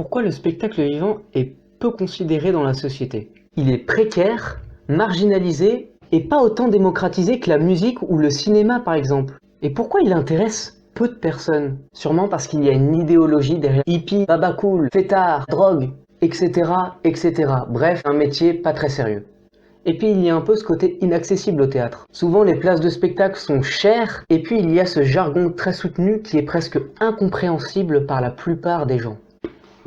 Pourquoi le spectacle vivant est peu considéré dans la société? Il est précaire, marginalisé et pas autant démocratisé que la musique ou le cinéma par exemple. Et pourquoi il intéresse peu de personnes? Sûrement parce qu'il y a une idéologie derrière hippie, baba cool, fêtard, drogue, etc., etc. Bref, un métier pas très sérieux. Et puis il y a un peu ce côté inaccessible au théâtre. Souvent les places de spectacle sont chères, et puis il y a ce jargon très soutenu qui est presque incompréhensible par la plupart des gens.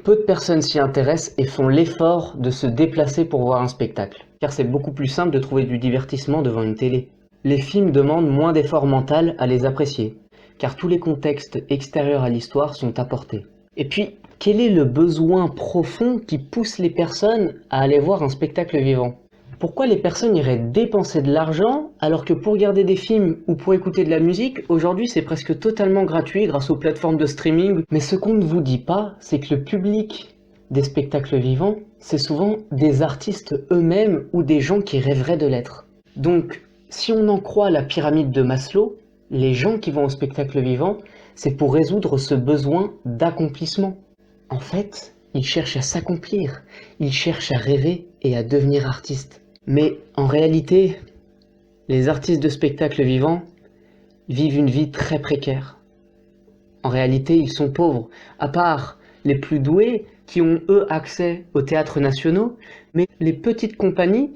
Peu de personnes s'y intéressent et font l'effort de se déplacer pour voir un spectacle, car c'est beaucoup plus simple de trouver du divertissement devant une télé. Les films demandent moins d'effort mental à les apprécier, car tous les contextes extérieurs à l'histoire sont apportés. Et puis, quel est le besoin profond qui pousse les personnes à aller voir un spectacle vivant? Pourquoi les personnes iraient dépenser de l'argent alors que pour regarder des films ou pour écouter de la musique, aujourd'hui c'est presque totalement gratuit grâce aux plateformes de streaming. Mais ce qu'on ne vous dit pas, c'est que le public des spectacles vivants, c'est souvent des artistes eux-mêmes ou des gens qui rêveraient de l'être. Donc, si on en croit la pyramide de Maslow, les gens qui vont au spectacle vivant, c'est pour résoudre ce besoin d'accomplissement. En fait, ils cherchent à s'accomplir, ils cherchent à rêver et à devenir artistes. Mais en réalité, les artistes de spectacle vivant vivent une vie très précaire. En réalité, ils sont pauvres, à part les plus doués qui ont eux accès aux théâtres nationaux, mais les petites compagnies,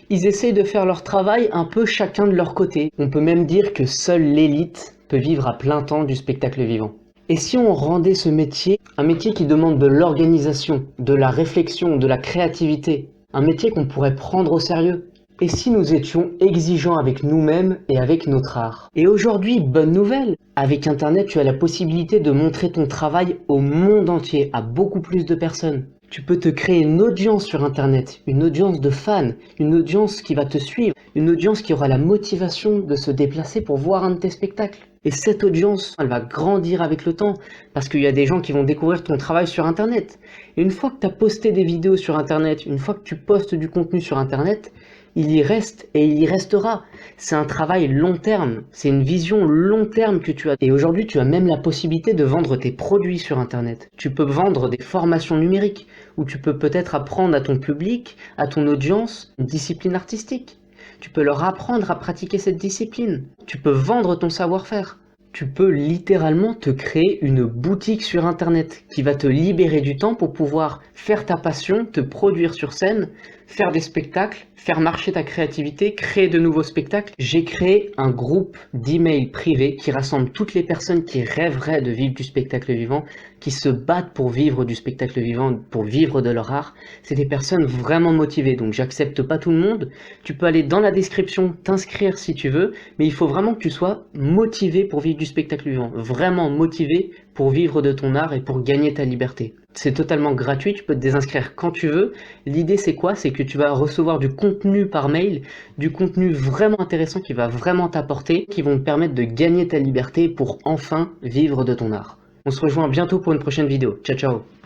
ils essayent de faire leur travail un peu chacun de leur côté. On peut même dire que seule l'élite peut vivre à plein temps du spectacle vivant. Et si on rendait ce métier un métier qui demande de l'organisation, de la réflexion, de la créativité, un métier qu'on pourrait prendre au sérieux? Et si nous étions exigeants avec nous-mêmes et avec notre art? Et aujourd'hui, bonne nouvelle, avec Internet, tu as la possibilité de montrer ton travail au monde entier, à beaucoup plus de personnes. Tu peux te créer une audience sur Internet, une audience de fans, une audience qui va te suivre, une audience qui aura la motivation de se déplacer pour voir un de tes spectacles. Et cette audience, elle va grandir avec le temps, parce qu'il y a des gens qui vont découvrir ton travail sur Internet. Et une fois que tu as posté des vidéos sur Internet, une fois que tu postes du contenu sur Internet, il y reste et il y restera. C'est un travail long terme, c'est une vision long terme que tu as. Et aujourd'hui, tu as même la possibilité de vendre tes produits sur Internet. Tu peux vendre des formations numériques, où tu peux peut-être apprendre à ton public, à ton audience, une discipline artistique. Tu peux leur apprendre à pratiquer cette discipline. Tu peux vendre ton savoir-faire. Tu peux littéralement te créer une boutique sur Internet qui va te libérer du temps pour pouvoir faire ta passion, te produire sur scène, faire des spectacles, faire marcher ta créativité, créer de nouveaux spectacles. J'ai créé un groupe d'emails privés qui rassemble toutes les personnes qui rêveraient de vivre du spectacle vivant, qui se battent pour vivre du spectacle vivant, pour vivre de leur art. C'est des personnes vraiment motivées, donc j'accepte pas tout le monde. Tu peux aller dans la description, t'inscrire si tu veux, mais il faut vraiment que tu sois motivé pour vivre du spectacle vivant, vraiment motivé pour vivre de ton art et pour gagner ta liberté. C'est totalement gratuit, tu peux te désinscrire quand tu veux. L'idée c'est quoi? C'est que tu vas recevoir du contenu par mail, du contenu vraiment intéressant qui va vraiment t'apporter, qui vont te permettre de gagner ta liberté pour enfin vivre de ton art. On se rejoint bientôt pour une prochaine vidéo. Ciao ciao!